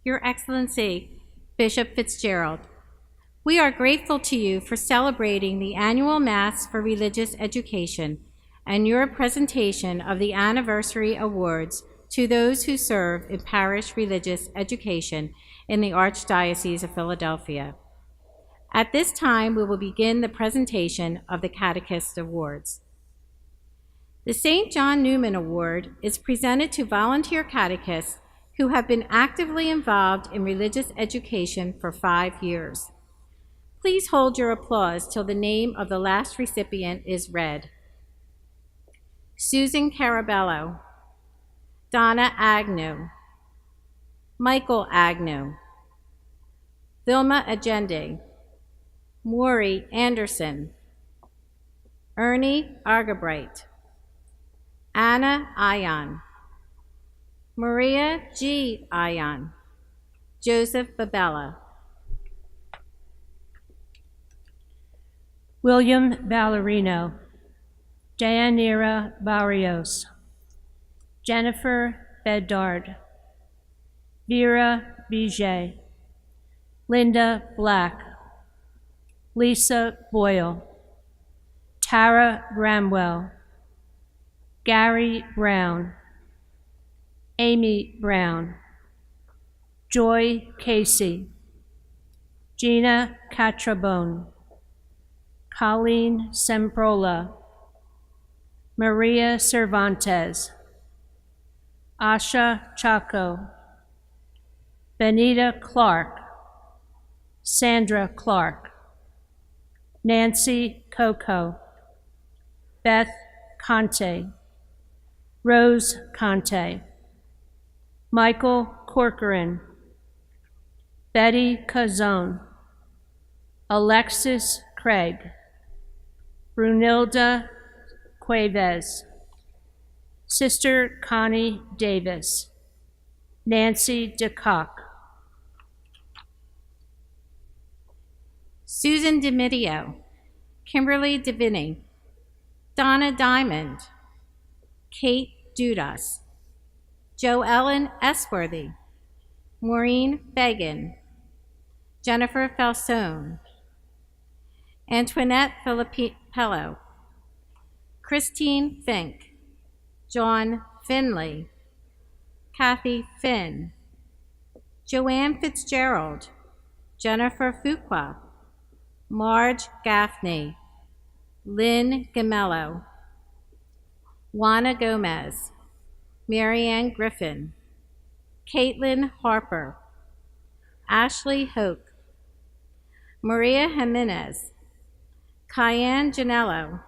Your Excellency, Bishop Fitzgerald, we are grateful to you for celebrating the annual Mass for Religious Education and your presentation of the Anniversary Awards to those who serve in parish religious education in the Archdiocese of Philadelphia. At this time, we will begin the presentation of the Catechists Awards. The St. John Newman Award is presented to volunteer catechists who have been actively involved in religious education for 5 years. Please hold your applause till the name of the last recipient is read. Susan Carabello, Donna Agnew, Michael Agnew, Vilma Agende, Maury Anderson, Ernie Argabright, Anna Ion, Maria G. Ion, Joseph Babella, William Ballerino, Dianira Barrios, Jennifer Bedard, Vera Biget, Linda Black, Lisa Boyle, Tara Bramwell, Gary Brown, Amy Brown, Joy Casey, Gina Catrabone, Colleen Semprola, Maria Cervantes, Asha Chaco, Benita Clark, Sandra Clark, Nancy Coco, Beth Conte, Rose Conte, Michael Corcoran, Betty Cazone, Alexis Craig, Brunilda Cuevas, Sister Connie Davis, Nancy DeCock, Susan DiMidio, Kimberly DeVinny, Donna Diamond, Kate Dudas, Jo Ellen Esworthy, Maureen Fagan, Jennifer Falsone, Antoinette Filippello, Christine Fink, John Finley, Kathy Finn, Joanne Fitzgerald, Jennifer Fuqua, Marge Gaffney, Lynn Gamello, Juana Gomez, Marianne Griffin, Caitlin Harper, Ashley Hoke, Maria Jimenez, Cayenne Janello,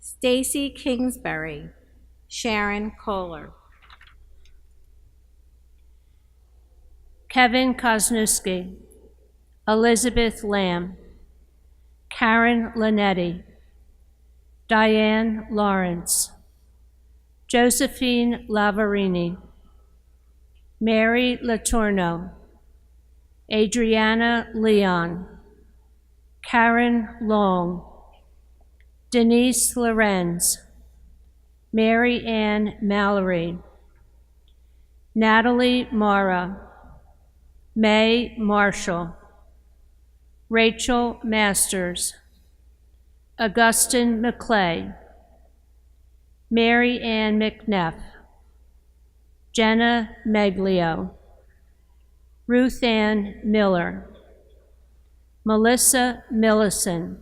Stacy Kingsbury, Sharon Kohler. Kevin Kosnowski, Elizabeth Lamb, Karen Linetti, Diane Lawrence, Josephine Lavarini, Mary Latourneau, Adriana Leon, Karen Long, Denise Lorenz, Mary Ann Mallory, Natalie Mara, May Marshall, Rachel Masters, Augustine McClay, Mary Ann McNeff, Jenna Meglio, Ruth Ann Miller, Melissa Millison,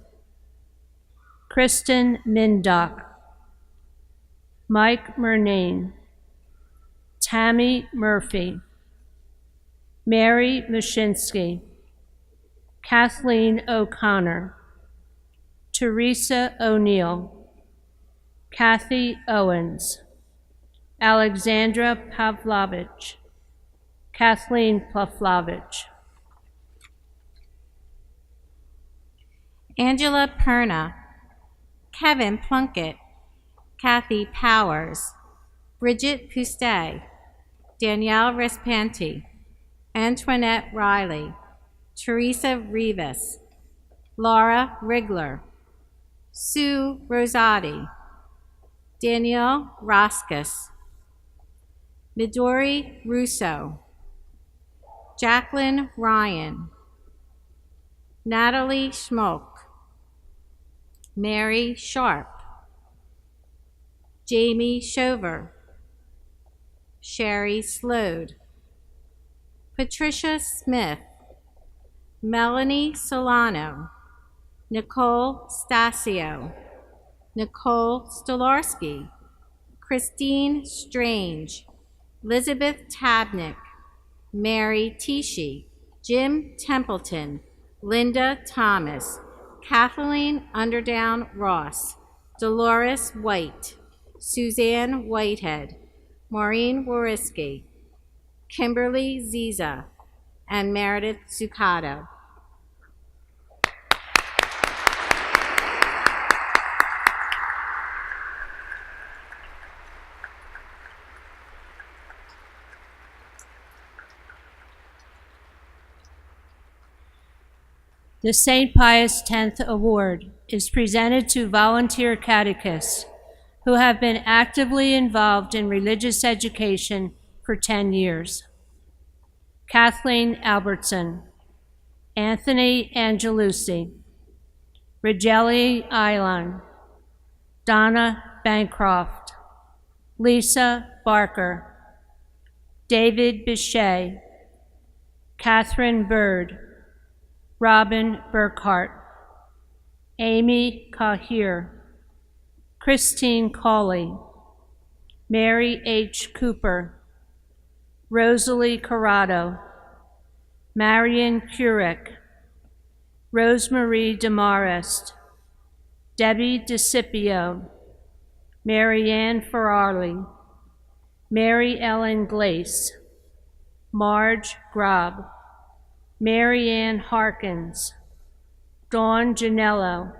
Kristen Mindock, Mike Murnane, Tammy Murphy, Mary Mushinsky, Kathleen O'Connor, Teresa O'Neill, Kathy Owens, Alexandra Pavlovich, Kathleen Pavlovich, Angela Perna, Kevin Plunkett, Kathy Powers, Bridget Pustet, Danielle Respanti, Antoinette Riley, Teresa Rivas, Laura Rigler, Sue Rosati, Danielle Roskus, Midori Russo, Jacqueline Ryan, Natalie Schmoke, Mary Sharp, Jamie Shover, Sherry Slode, Patricia Smith, Melanie Solano, Nicole Stasio, Nicole Stolarski, Christine Strange, Elizabeth Tabnick, Mary Tishy, Jim Templeton, Linda Thomas, Kathleen Underdown Ross, Dolores White, Suzanne Whitehead, Maureen Wariski, Kimberly Ziza, and Meredith Zuccato. The St. Pius X Award is presented to volunteer catechists who have been actively involved in religious education for 10 years. Kathleen Albertson, Anthony Angelucci, Rigeli Ilan, Donna Bancroft, Lisa Barker, David Bichet, Catherine Bird, Robin Burkhart, Amy Kahir, Christine Cawley, Mary H. Cooper, Rosalie Corrado, Marion Kurek, Rosemarie Demarest, Debbie DeCipio, Marianne Ferrari, Mary Ellen Glace, Marge Grob, Mary Ann Harkins, Dawn Janello,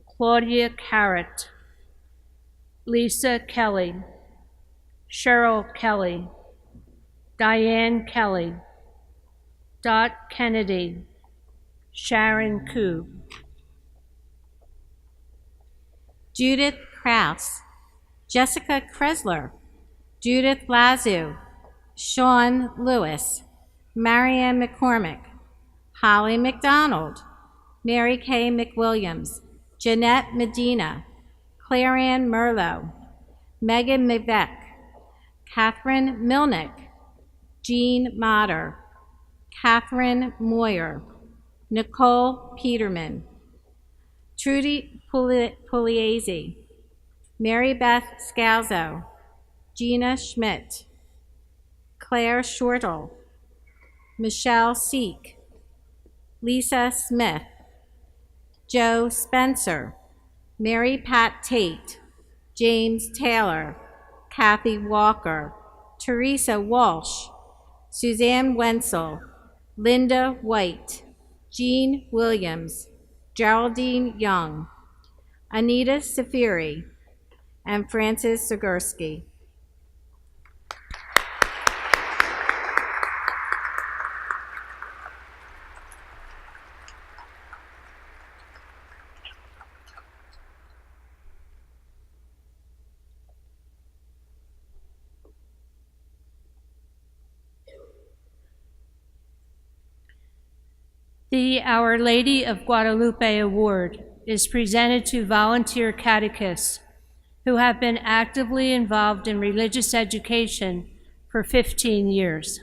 Claudia Carrot, Lisa Kelly, Cheryl Kelly, Diane Kelly, Dot Kennedy, Sharon Koo, Judith Kraus, Jessica Kresler, Judith Lazu, Sean Lewis, Marianne McCormick, Holly McDonald, Mary Kay McWilliams, Jeanette Medina, Claire Ann Merlot, Megan McVeck, Catherine Milnick, Jean Motter, Catherine Moyer, Nicole Peterman, Trudy Pugliese, Mary Beth Scalzo, Gina Schmidt, Claire Shortle, Michelle Seek, Lisa Smith, Joe Spencer, Mary Pat Tate, James Taylor, Kathy Walker, Teresa Walsh, Suzanne Wenzel, Linda White, Jean Williams, Geraldine Young, Anita Safiri, and Francis Zagurski. The Our Lady of Guadalupe Award is presented to volunteer catechists who have been actively involved in religious education for 15 years.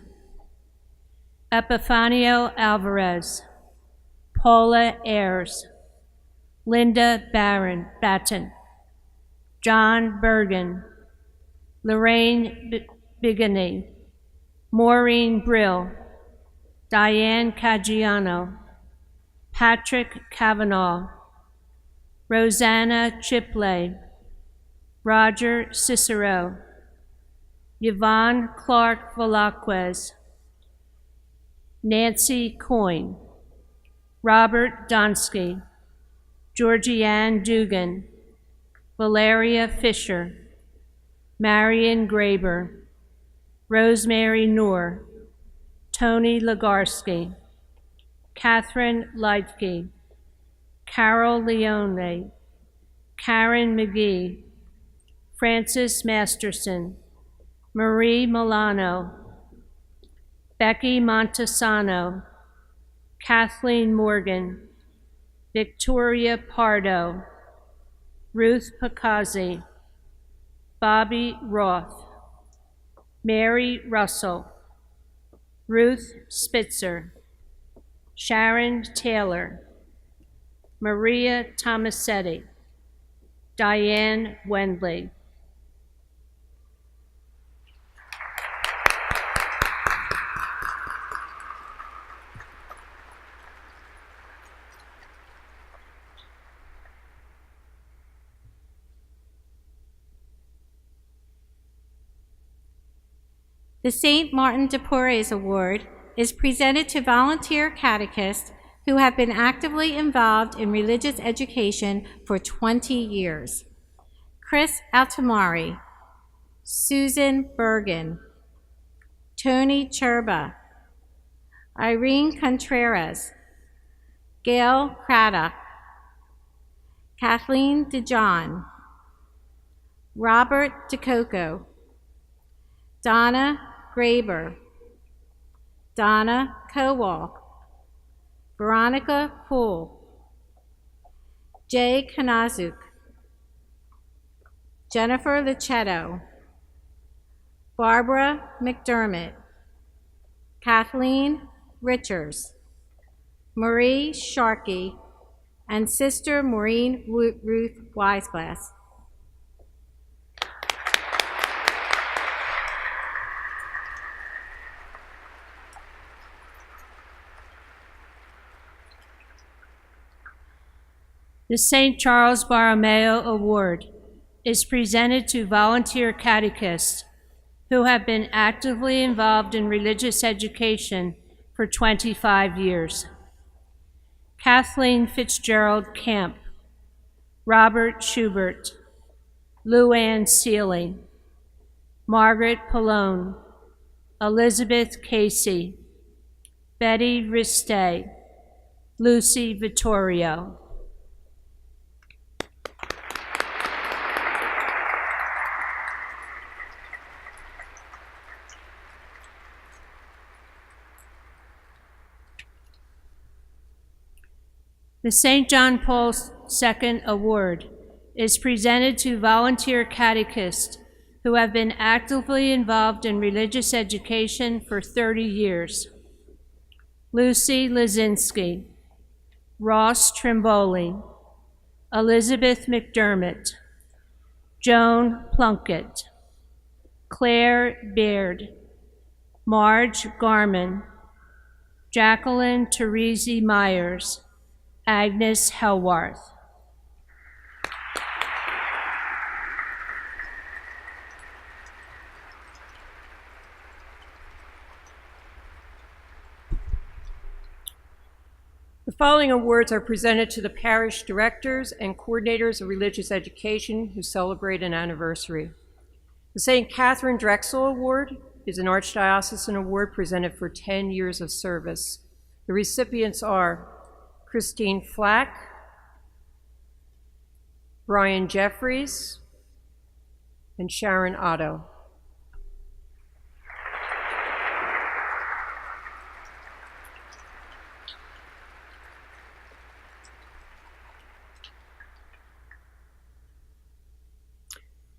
Epifanio Alvarez, Paula Ayers, Linda Batten, John Bergen, Lorraine Bigany, Maureen Brill, Diane Caggiano, Patrick Cavanaugh, Rosanna Chipley, Roger Cicero, Yvonne Clark Velasquez, Nancy Coyne, Robert Donsky, Georgianne Dugan, Valeria Fisher, Marion Graber, Rosemary Noor, Tony Legarsky, Catherine Leitke, Carol Leone, Karen McGee, Frances Masterson, Marie Milano, Becky Montesano, Kathleen Morgan, Victoria Pardo, Ruth Picazzi, Bobby Roth, Mary Russell, Ruth Spitzer, Sharon Taylor, Maria Tomasetti, Diane Wendley. The St. Martin de Porres Award is presented to volunteer catechists who have been actively involved in religious education for 20 years. Chris Altamari, Susan Bergen, Tony Cherba, Irene Contreras, Gail Craddock, Kathleen DeJohn, Robert DeCoco, Donna Graber, Donna Kowal, Veronica Poole, Jay Kanazuk, Jennifer Lichetto, Barbara McDermott, Kathleen Richards, Marie Sharkey, and Sister Maureen Ruth Weisglass. The St. Charles Borromeo Award is presented to volunteer catechists who have been actively involved in religious education for 25 years. Kathleen Fitzgerald Camp, Robert Schubert, Luann Seeley, Margaret Pallone, Elizabeth Casey, Betty Riste, Lucy Vittorio. The St. John Paul II Award is presented to volunteer catechists who have been actively involved in religious education for 30 years. Lucy Lazinski, Ross Trimboli, Elizabeth McDermott, Joan Plunkett, Claire Baird, Marge Garman, Jacqueline Teresi Myers, Agnes Helwarth. The following awards are presented to the parish directors and coordinators of religious education who celebrate an anniversary. The St. Catherine Drexel Award is an Archdiocesan award presented for 10 years of service. The recipients are Christine Flack, Brian Jeffries, and Sharon Otto.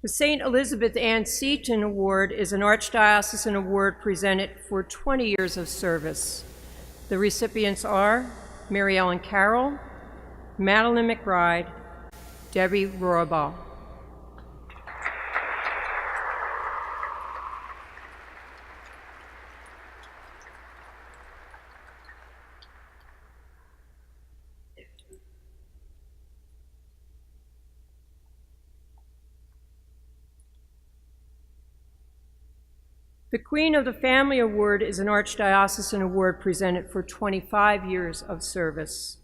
The St. Elizabeth Ann Seton Award is an Archdiocesan award presented for 20 years of service. The recipients are Mary Ellen Carroll, Madeline McBride, Debbie Rohrabach. The Queen of the Family Award is an Archdiocesan award presented for 25 years of service.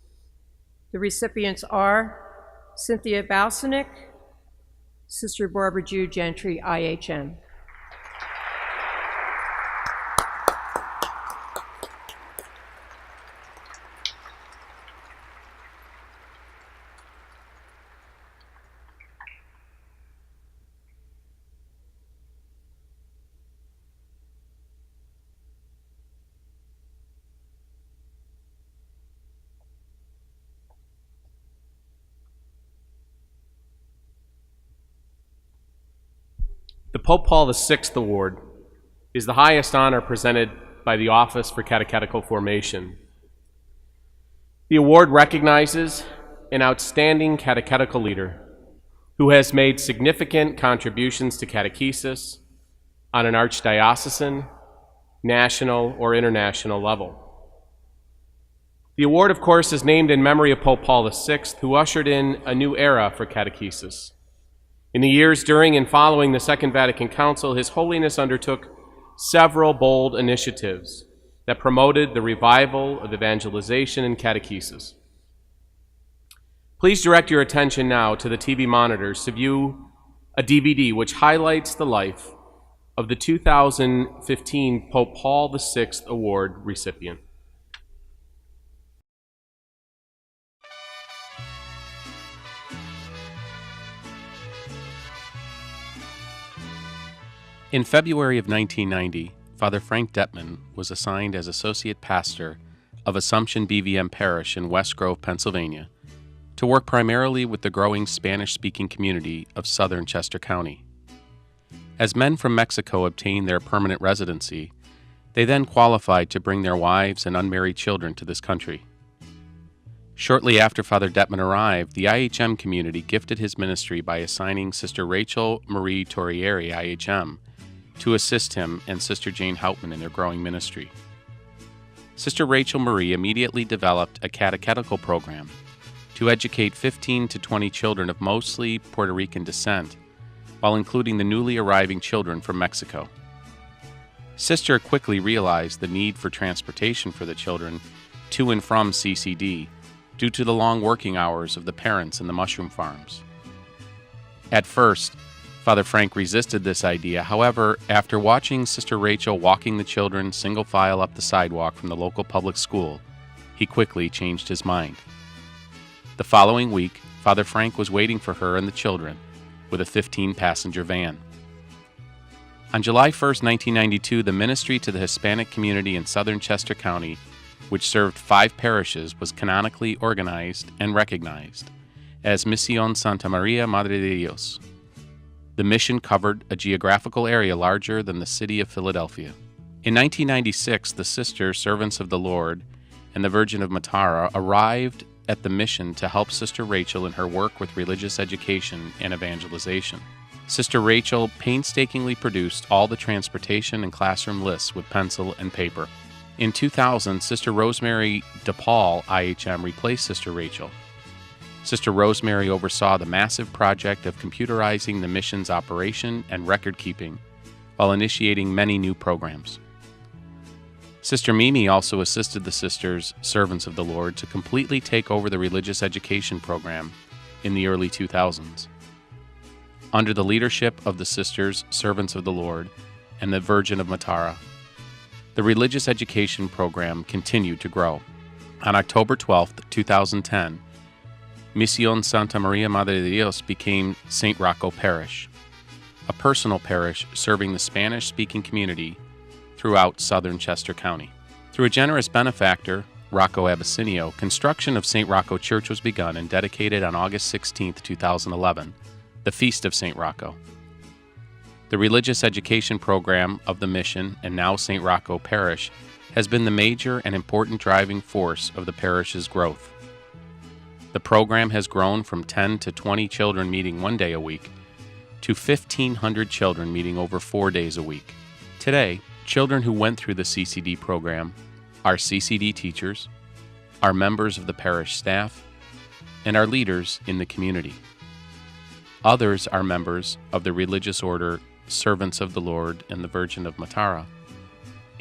The recipients are Cynthia Balsanic, Sister Barbara Jew Gentry, IHM. The Pope Paul VI Award is the highest honor presented by the Office for Catechetical Formation. The award recognizes an outstanding catechetical leader who has made significant contributions to catechesis on an archdiocesan, national, or international level. The award, of course, is named in memory of Pope Paul VI, who ushered in a new era for catechesis. In the years during and following the Second Vatican Council, His Holiness undertook several bold initiatives that promoted the revival of evangelization and catechesis. Please direct your attention now to the TV monitors to view a DVD which highlights the life of the 2015 Pope Paul VI Award recipient. In February of 1990, Father Frank Detman was assigned as Associate Pastor of Assumption BVM Parish in West Grove, Pennsylvania, to work primarily with the growing Spanish-speaking community of southern Chester County. As men from Mexico obtained their permanent residency, they then qualified to bring their wives and unmarried children to this country. Shortly after Father Detman arrived, the IHM community gifted his ministry by assigning Sister Rachel Marie Torrieri, IHM, to assist him and Sister Jane Houtman in their growing ministry. Sister Rachel Marie immediately developed a catechetical program to educate 15 to 20 children of mostly Puerto Rican descent, while including the newly arriving children from Mexico. Sister quickly realized the need for transportation for the children to and from CCD due to the long working hours of the parents in the mushroom farms. At first, Father Frank resisted this idea. However, after watching Sister Rachel walking the children single file up the sidewalk from the local public school, he quickly changed his mind. The following week, Father Frank was waiting for her and the children with a 15-passenger van. On July 1, 1992, the ministry to the Hispanic community in southern Chester County, which served 5 parishes, was canonically organized and recognized as Misión Santa María Madre de Dios. The mission covered a geographical area larger than the city of Philadelphia. In 1996, the Sisters, Servants of the Lord, and the Virgin of Matara arrived at the mission to help Sister Rachel in her work with religious education and evangelization. Sister Rachel painstakingly produced all the transportation and classroom lists with pencil and paper. In 2000, Sister Rosemary DePaul, IHM, replaced Sister Rachel. Sister Rosemary oversaw the massive project of computerizing the mission's operation and record-keeping, while initiating many new programs. Sister Mimi also assisted the Sisters, Servants of the Lord, to completely take over the religious education program in the early 2000s. Under the leadership of the Sisters, Servants of the Lord, and the Virgin of Matara, the religious education program continued to grow. On October 12, 2010, Misión Santa María Madre de Dios became St. Rocco Parish, a personal parish serving the Spanish-speaking community throughout southern Chester County. Through a generous benefactor, Rocco Abisinio, construction of St. Rocco Church was begun and dedicated on August 16, 2011, the Feast of St. Rocco. The religious education program of the mission, and now St. Rocco Parish, has been the major and important driving force of the parish's growth. The program has grown from 10 to 20 children meeting 1 day a week to 1,500 children meeting over 4 days a week. Today, children who went through the CCD program are CCD teachers, are members of the parish staff, and are leaders in the community. Others are members of the religious order Servants of the Lord and the Virgin of Matara,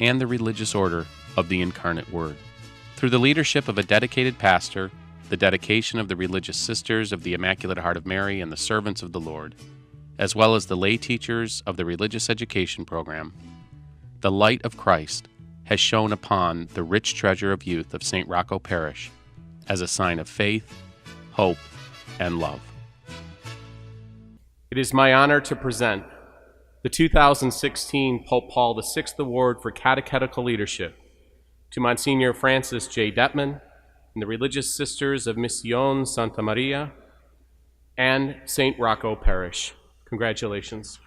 and the religious order of the Incarnate Word. Through the leadership of a dedicated pastor, the dedication of the religious sisters of the Immaculate Heart of Mary and the Servants of the Lord, as well as the lay teachers of the religious education program, the light of Christ has shone upon the rich treasure of youth of St. Rocco Parish as a sign of faith, hope, and love. It is my honor to present the 2016 Pope Paul VI Award for Catechetical Leadership to Monsignor Francis J. Detman and the Religious Sisters of Misión Santa María and St. Rocco Parish. Congratulations.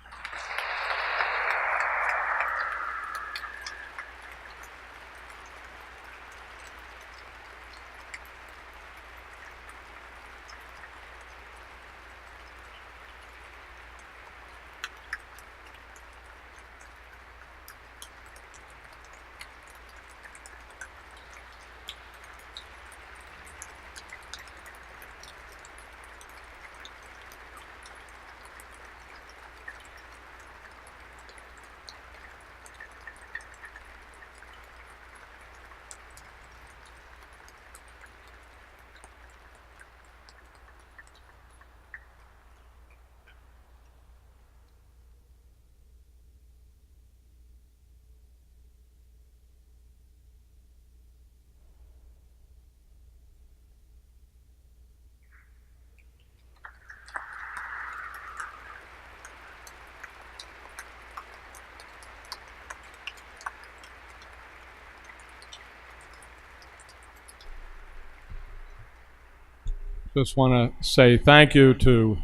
just want to say thank you to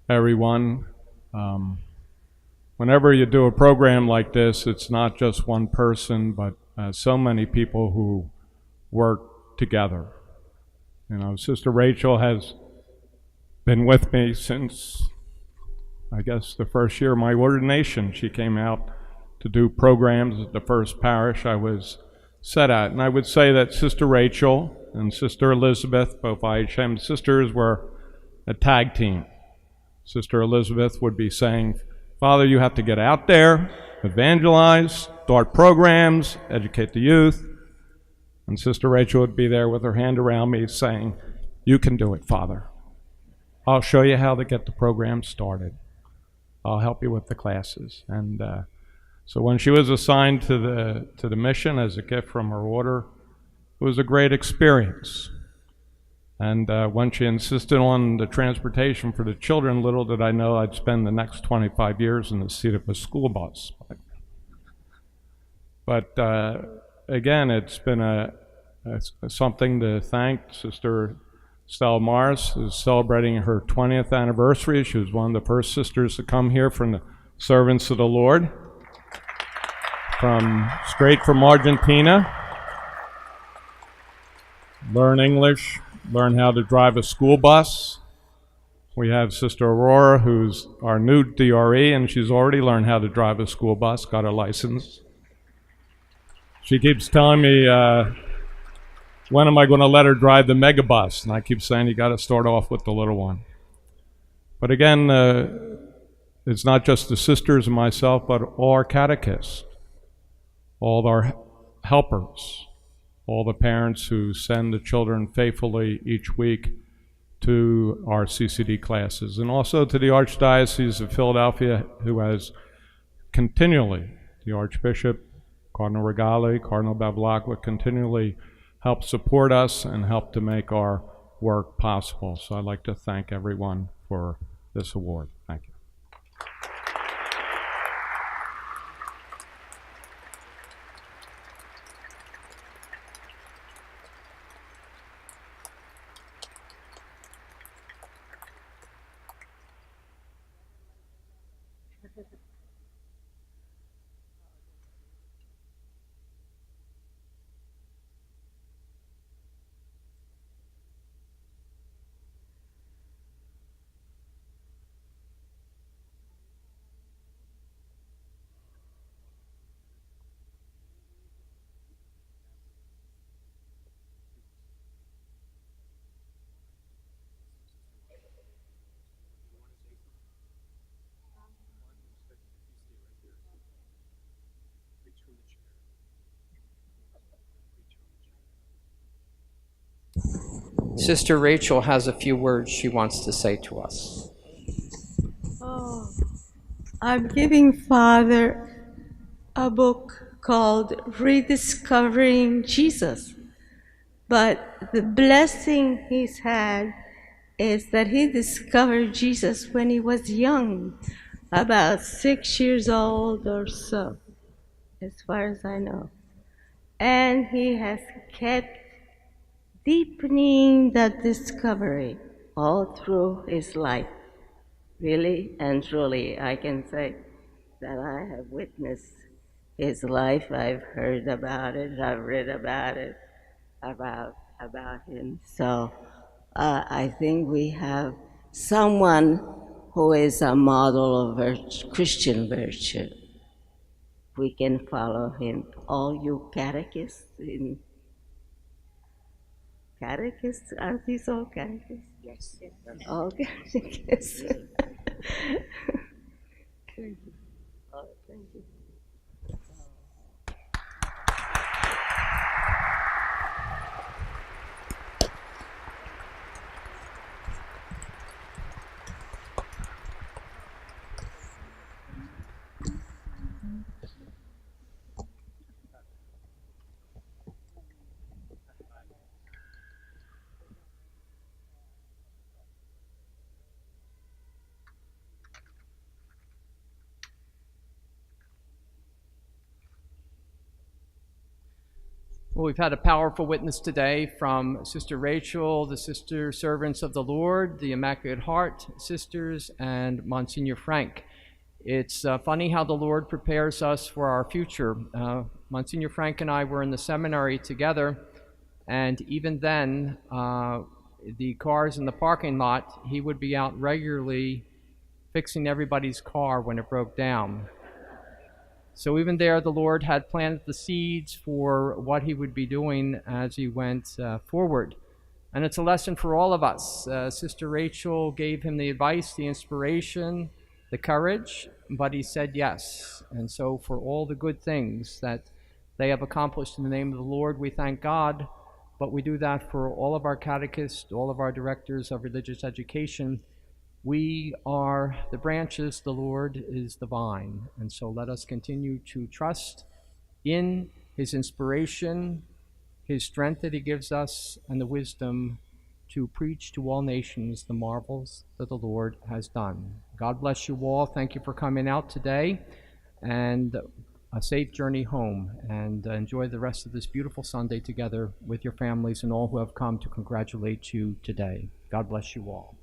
everyone. Whenever you do a program like this, it's not just one person, but so many people who work together. You know, Sister Rachel has been with me since, I guess, the first year of my ordination. She came out to do programs at the first parish I was set at. And I would say that Sister Rachel and Sister Elizabeth, both IHM sisters, were a tag team. Sister Elizabeth would be saying, Father, you have to get out there, evangelize, start programs, educate the youth. And Sister Rachel would be there with her hand around me saying, you can do it, Father. I'll show you how to get the program started. I'll help you with the classes. And so when she was assigned to the mission as a gift from her order, it was a great experience. And when she insisted on the transportation for the children, little did I know I'd spend the next 25 years in the seat of a school bus. But again, it's been something to thank. Sister Stella Morris is celebrating her 20th anniversary. She was one of the first sisters to come here from the Servants of the Lord, straight from Argentina. Learn English, learn how to drive a school bus. We have Sister Aurora, who's our new DRE, and she's already learned how to drive a school bus, got her license. She keeps telling me, when am I going to let her drive the megabus? And I keep saying, you got to start off with the little one. But again, it's not just the sisters and myself, but all our catechists, all our helpers, all the parents who send the children faithfully each week to our CCD classes, and also to the Archdiocese of Philadelphia, who has continually, the Archbishop, Cardinal Regali, Cardinal Bevilacqua, continually help support us and help to make our work possible. So I'd like to thank everyone for this award. Thank you. Sister Rachel has a few words she wants to say to us. Oh, I'm giving Father a book called Rediscovering Jesus. But the blessing he's had is that he discovered Jesus when he was young, about 6 years old or so, as far as I know. And he has kept deepening that discovery all through his life. Really and truly, I can say that I have witnessed his life. I've heard about it, I've read about it, about him. So I think we have someone who is a model of Christian virtue. We can follow him. All you catechists, are these all catechists? Yes. All catechists. Thank you. Oh, thank you. Well, we've had a powerful witness today from Sister Rachel, the Sister Servants of the Lord, the Immaculate Heart Sisters, and Monsignor Frank. It's funny how the Lord prepares us for our future. Monsignor Frank and I were in the seminary together, and even then, the cars in the parking lot, he would be out regularly fixing everybody's car when it broke down. So even there, the Lord had planted the seeds for what he would be doing as he went forward. And it's a lesson for all of us. Sister Rachel gave him the advice, the inspiration, the courage, but he said yes. And so for all the good things that they have accomplished in the name of the Lord, we thank God. But we do that for all of our catechists, all of our directors of religious education. We are the branches, the Lord is the vine. And so let us continue to trust in his inspiration, his strength that he gives us, and the wisdom to preach to all nations the marvels that the Lord has done. God bless you all. Thank you for coming out today, and a safe journey home. And enjoy the rest of this beautiful Sunday together with your families and all who have come to congratulate you today. God bless you all.